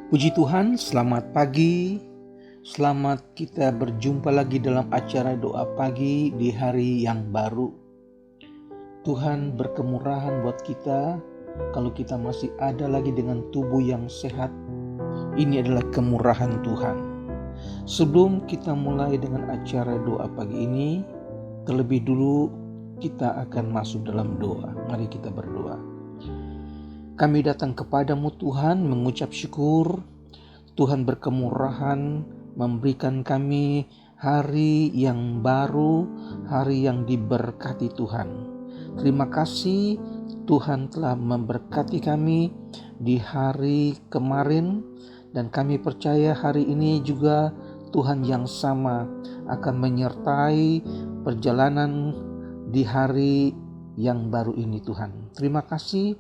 Puji Tuhan, selamat pagi. Selamat kita berjumpa lagi dalam acara doa pagi di hari yang baru. Tuhan berkemurahan buat kita kalau kita masih ada lagi dengan tubuh yang sehat. Ini adalah kemurahan Tuhan. Sebelum kita mulai dengan acara doa pagi ini, terlebih dulu kita akan masuk dalam doa. Mari kita berdoa. Kami datang kepadamu Tuhan mengucap syukur. Tuhan berkemurahan memberikan kami hari yang baru, hari yang diberkati Tuhan. Terima kasih Tuhan telah memberkati kami di hari kemarin, dan kami percaya hari ini juga Tuhan yang sama akan menyertai perjalanan di hari yang baru ini Tuhan. Terima kasih,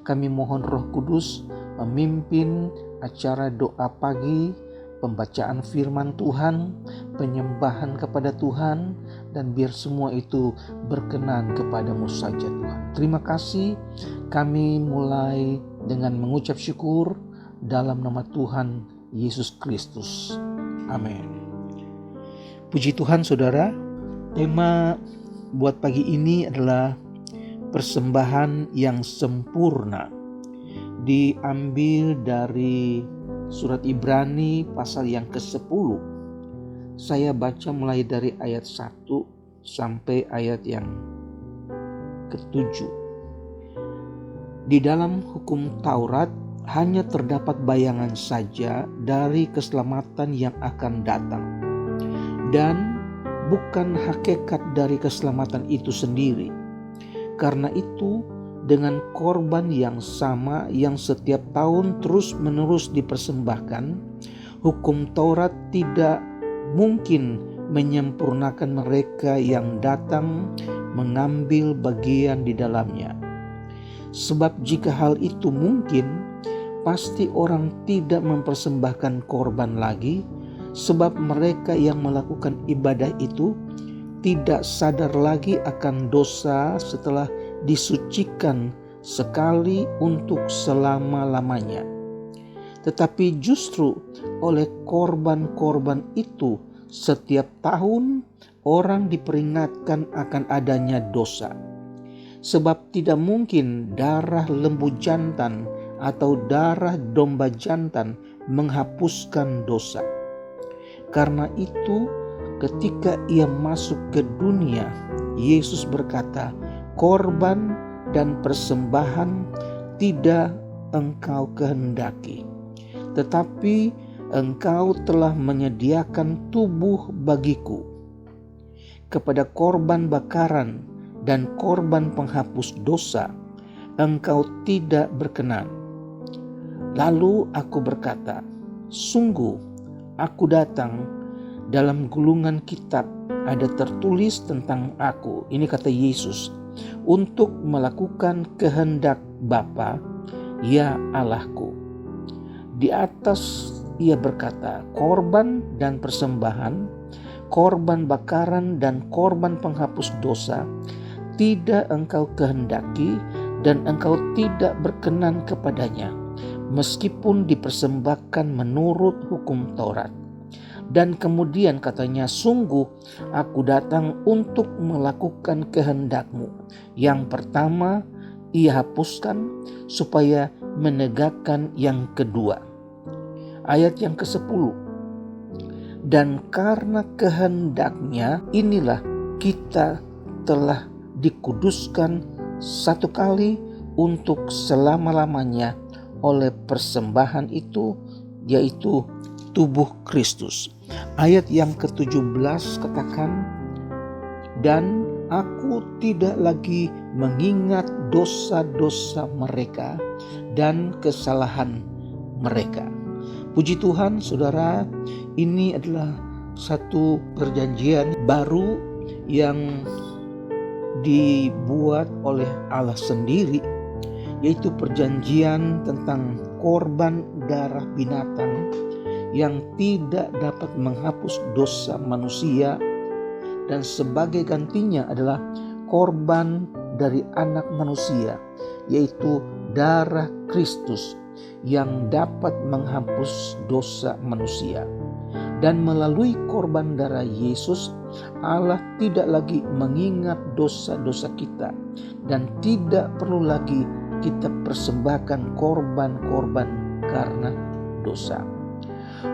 kami mohon Roh Kudus memimpin acara doa pagi, pembacaan firman Tuhan, penyembahan kepada Tuhan, dan biar semua itu berkenan kepadamu saja Tuhan. Terima kasih, kami mulai dengan mengucap syukur dalam nama Tuhan Yesus Kristus. Amin. Puji Tuhan saudara, tema buat pagi ini adalah persembahan yang sempurna. Diambil dari surat Ibrani pasal yang ke-10. Saya baca mulai dari ayat 1 sampai ayat yang ke-7. Di dalam hukum Taurat hanya terdapat bayangan saja dari keselamatan yang akan datang, dan bukan hakikat dari keselamatan itu sendiri. Karena itu, dengan korban yang sama yang setiap tahun terus-menerus dipersembahkan, hukum Taurat tidak mungkin menyempurnakan mereka yang datang mengambil bagian di dalamnya. Sebab jika hal itu mungkin, pasti orang tidak mempersembahkan korban lagi, sebab mereka yang melakukan ibadah itu tidak sadar lagi akan dosa setelah disucikan sekali untuk selama-lamanya. Tetapi justru oleh korban-korban itu setiap tahun orang diperingatkan akan adanya dosa. Sebab tidak mungkin darah lembu jantan atau darah domba jantan menghapuskan dosa. Karena itu, ketika ia masuk ke dunia, Yesus berkata, "Korban dan persembahan tidak engkau kehendaki, tetapi engkau telah menyediakan tubuh bagiku. Kepada korban bakaran dan korban penghapus dosa engkau tidak berkenan." Lalu aku berkata, "Sungguh aku datang, dalam gulungan kitab ada tertulis tentang aku," ini kata Yesus, "untuk melakukan kehendak Bapa, ya Allahku." Di atas ia berkata, "Korban dan persembahan, korban bakaran dan korban penghapus dosa tidak engkau kehendaki, dan engkau tidak berkenan kepadanya, meskipun dipersembahkan menurut hukum Taurat." Dan kemudian katanya, "Sungguh aku datang untuk melakukan kehendakmu. Yang pertama ia hapuskan, supaya menegakkan yang kedua." Ayat yang ke-10. "Dan karena kehendaknya inilah kita telah dikuduskan satu kali untuk selama-lamanya oleh persembahan itu, yaitu tubuh Kristus." Ayat yang ke-17 katakan, "Dan aku tidak lagi mengingat dosa-dosa mereka dan kesalahan mereka." Puji Tuhan saudara, ini adalah satu perjanjian baru yang dibuat oleh Allah sendiri, yaitu perjanjian tentang korban darah binatang yang tidak dapat menghapus dosa manusia, dan sebagai gantinya adalah korban dari anak manusia, yaitu darah Kristus yang dapat menghapus dosa manusia. Dan melalui korban darah Yesus, Allah tidak lagi mengingat dosa-dosa kita dan tidak perlu lagi kita persembahkan korban-korban karena dosa.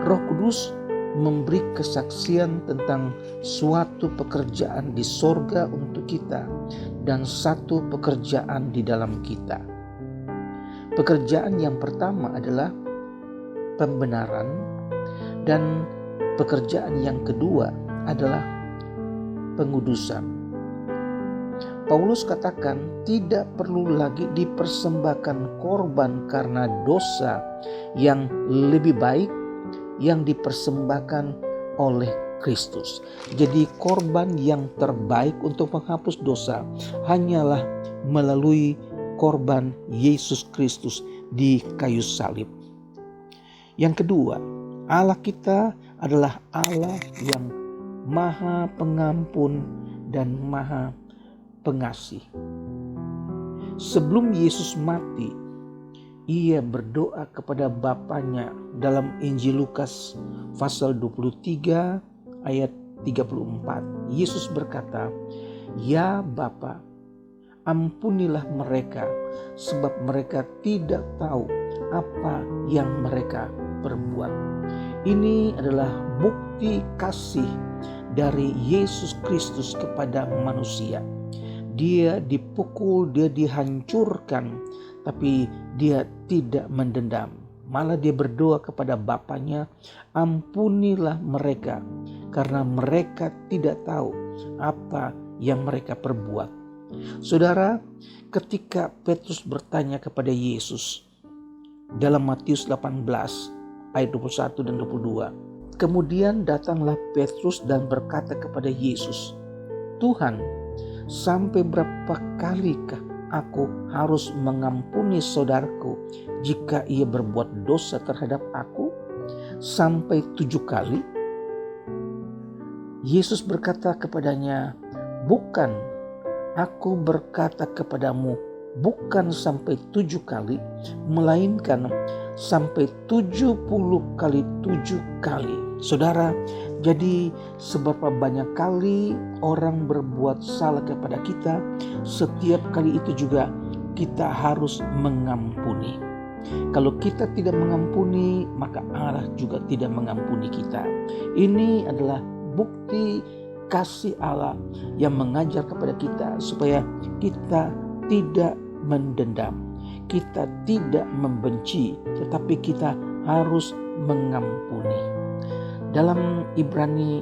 Roh Kudus memberi kesaksian tentang suatu pekerjaan di sorga untuk kita dan satu pekerjaan di dalam kita. Pekerjaan yang pertama adalah pembenaran dan pekerjaan yang kedua adalah pengudusan. Paulus katakan tidak perlu lagi dipersembahkan korban karena dosa yang lebih baik yang dipersembahkan oleh Kristus. Jadi korban yang terbaik untuk menghapus dosa hanyalah melalui korban Yesus Kristus di kayu salib. Yang kedua, Allah kita adalah Allah yang Maha Pengampun dan Maha Pengasih. Sebelum Yesus mati, ia berdoa kepada Bapanya dalam Injil Lukas pasal 23 ayat 34. Yesus berkata, "Ya Bapa, ampunilah mereka sebab mereka tidak tahu apa yang mereka perbuat." Ini adalah bukti kasih dari Yesus Kristus kepada manusia. Dia dipukul, dia dihancurkan, tapi dia tidak mendendam. Malah dia berdoa kepada Bapanya, "Ampunilah mereka karena mereka tidak tahu apa yang mereka perbuat." Saudara, ketika Petrus bertanya kepada Yesus dalam Matius 18 ayat 21 dan 22, kemudian datanglah Petrus dan berkata kepada Yesus, "Tuhan, sampai berapa kalikah aku harus mengampuni saudaraku jika ia berbuat dosa terhadap aku? Sampai 7 kali?" Yesus berkata kepadanya, "Bukan, aku berkata kepadamu, bukan sampai 7 kali, melainkan sampai 70 kali 7 kali." Saudara, jadi seberapa banyak kali orang berbuat salah kepada kita, setiap kali itu juga kita harus mengampuni. Kalau kita tidak mengampuni, maka Allah juga tidak mengampuni kita. Ini adalah bukti kasih Allah yang mengajar kepada kita supaya kita tidak mendendam, kita tidak membenci, tetapi kita harus mengampuni. Dalam Ibrani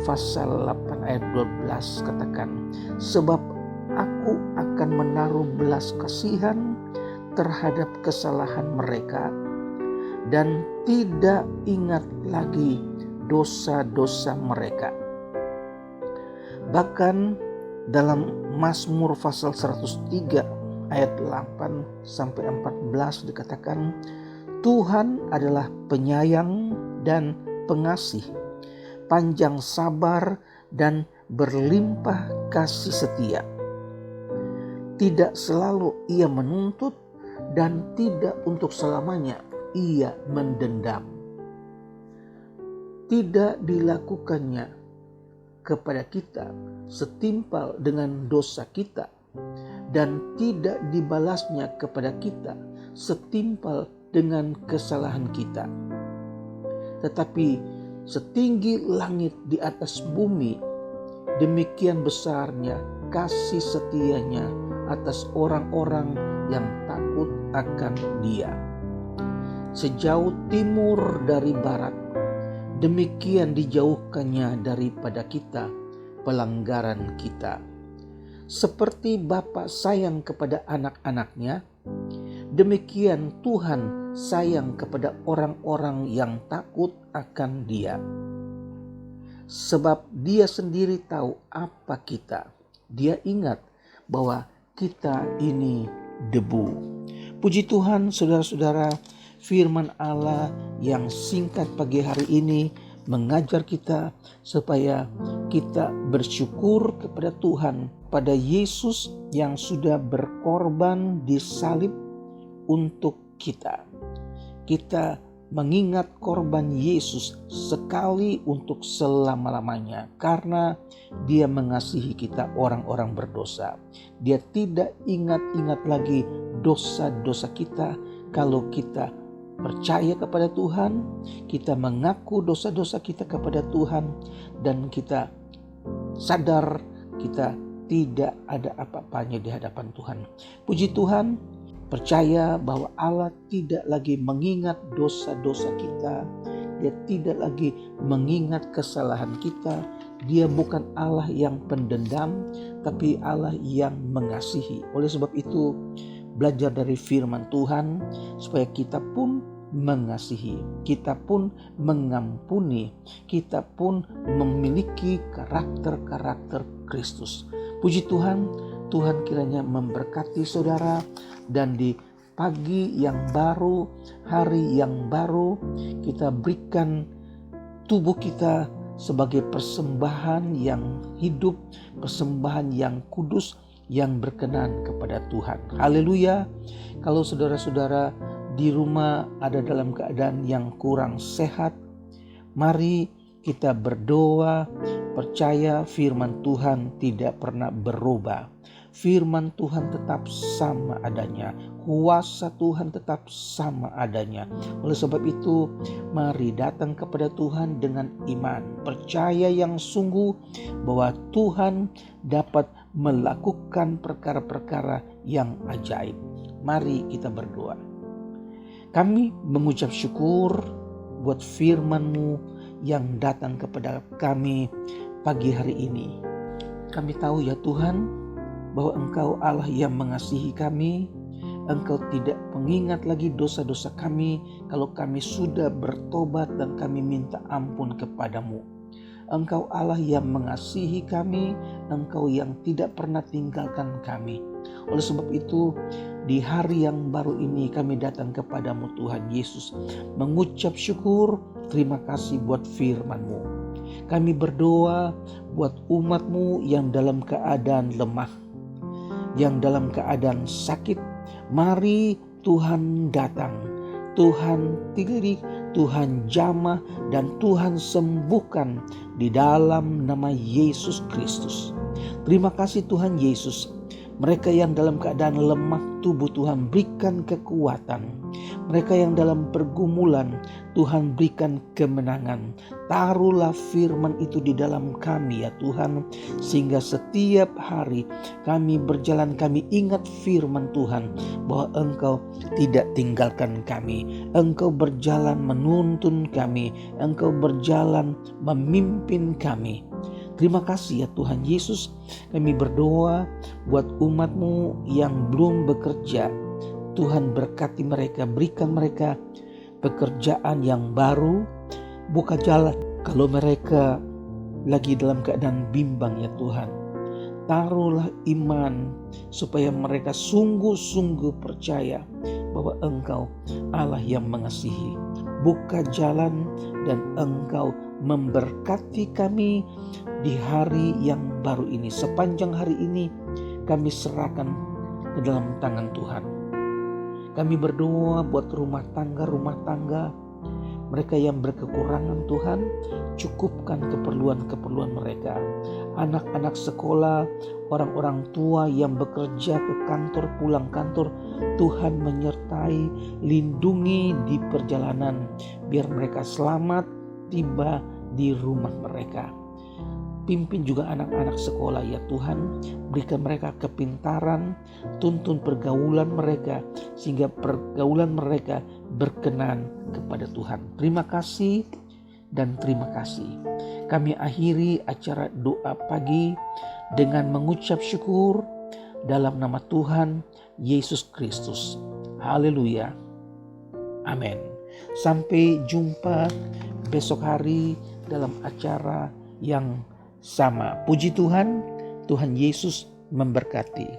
pasal 8 ayat 12 katakan, "Sebab aku akan menaruh belas kasihan terhadap kesalahan mereka dan tidak ingat lagi dosa-dosa mereka." Bahkan dalam Mazmur pasal 103 ayat 8 sampai 14 dikatakan, "Tuhan adalah penyayang dan pengasih, panjang sabar dan berlimpah kasih setia. Tidak selalu ia menuntut dan tidak untuk selamanya ia mendendam. Tidak dilakukannya kepada kita setimpal dengan dosa kita dan tidak dibalasnya kepada kita setimpal dengan kesalahan kita. Tetapi setinggi langit di atas bumi, demikian besarnya kasih setianya atas orang-orang yang takut akan Dia. Sejauh timur dari barat, demikian dijauhkannya daripada kita pelanggaran kita. Seperti Bapa sayang kepada anak-anaknya, demikian Tuhan sayang kepada orang-orang yang takut akan Dia. Sebab Dia sendiri tahu apa kita. Dia ingat bahwa kita ini debu. Puji Tuhan, saudara-saudara, firman Allah yang singkat pagi hari ini mengajar kita supaya kita bersyukur kepada Tuhan pada Yesus yang sudah berkorban di salib untuk kita. kita mengingat korban Yesus sekali untuk selama-lamanya, karena Dia mengasihi kita orang-orang berdosa. Dia tidak ingat-ingat lagi dosa-dosa kita. Kalau kita percaya kepada Tuhan, kita mengaku dosa-dosa kita kepada Tuhan, dan kita sadar kita tidak ada apa-apanya di hadapan Tuhan. Puji Tuhan, percaya bahwa Allah tidak lagi mengingat dosa-dosa kita. Dia tidak lagi mengingat kesalahan kita. Dia bukan Allah yang pendendam, tapi Allah yang mengasihi. Oleh sebab itu, belajar dari firman Tuhan supaya kita pun mengasihi, kita pun mengampuni, kita pun memiliki karakter-karakter Kristus. Puji Tuhan, Tuhan kiranya memberkati saudara, dan di pagi yang baru, hari yang baru, kita berikan tubuh kita sebagai persembahan yang hidup, persembahan yang kudus, yang berkenan kepada Tuhan. Haleluya. Kalau saudara-saudara di rumah ada dalam keadaan yang kurang sehat, mari kita berdoa, percaya firman Tuhan tidak pernah berubah. Firman Tuhan tetap sama adanya. Kuasa Tuhan tetap sama adanya. Oleh sebab itu, mari datang kepada Tuhan dengan iman. Percaya yang sungguh bahwa Tuhan dapat melakukan perkara-perkara yang ajaib. Mari kita berdoa. Kami mengucap syukur buat firman-Mu yang datang kepada kami pagi hari ini. Kami tahu ya Tuhan, bahwa Engkau Allah yang mengasihi kami. Engkau tidak mengingat lagi dosa-dosa kami kalau kami sudah bertobat dan kami minta ampun kepadamu. Engkau Allah yang mengasihi kami, Engkau yang tidak pernah tinggalkan kami. Oleh sebab itu, di hari yang baru ini kami datang kepadamu Tuhan Yesus, mengucap syukur, terima kasih buat firman-Mu. Kami berdoa buat umat-Mu yang dalam keadaan lemah, yang dalam keadaan sakit. Mari Tuhan datang, Tuhan tilik, Tuhan jamah, dan Tuhan sembuhkan di dalam nama Yesus Kristus. Terima kasih Tuhan Yesus. Mereka yang dalam keadaan lemah tubuh, Tuhan berikan kekuatan. Mereka yang dalam pergumulan, Tuhan berikan kemenangan. Taruhlah firman itu di dalam kami ya Tuhan, sehingga setiap hari kami berjalan, kami ingat firman Tuhan bahwa Engkau tidak tinggalkan kami. Engkau berjalan menuntun kami, Engkau berjalan memimpin kami. Terima kasih ya Tuhan Yesus. Kami berdoa buat umat-Mu yang belum bekerja. Tuhan berkati mereka, berikan mereka pekerjaan yang baru, buka jalan kalau mereka lagi dalam keadaan bimbang ya Tuhan. Taruhlah iman supaya mereka sungguh-sungguh percaya bahwa Engkau Allah yang mengasihi. Buka jalan dan Engkau memberkati kami di hari yang baru ini. Sepanjang hari ini kami serahkan ke dalam tangan Tuhan. Kami berdoa buat rumah tangga, mereka yang berkekurangan Tuhan, cukupkan keperluan-keperluan mereka. Anak-anak sekolah, orang-orang tua yang bekerja ke kantor, pulang kantor, Tuhan menyertai, lindungi di perjalanan, biar mereka selamat tiba di rumah mereka. Pimpin juga anak-anak sekolah ya Tuhan, berikan mereka kepintaran, tuntun pergaulan mereka, sehingga pergaulan mereka berkenan kepada Tuhan. Terima kasih dan terima kasih. Kami akhiri acara doa pagi dengan mengucap syukur dalam nama Tuhan Yesus Kristus. Haleluya. Amin. Sampai jumpa besok hari dalam acara yang sama. Puji Tuhan, Tuhan Yesus memberkati.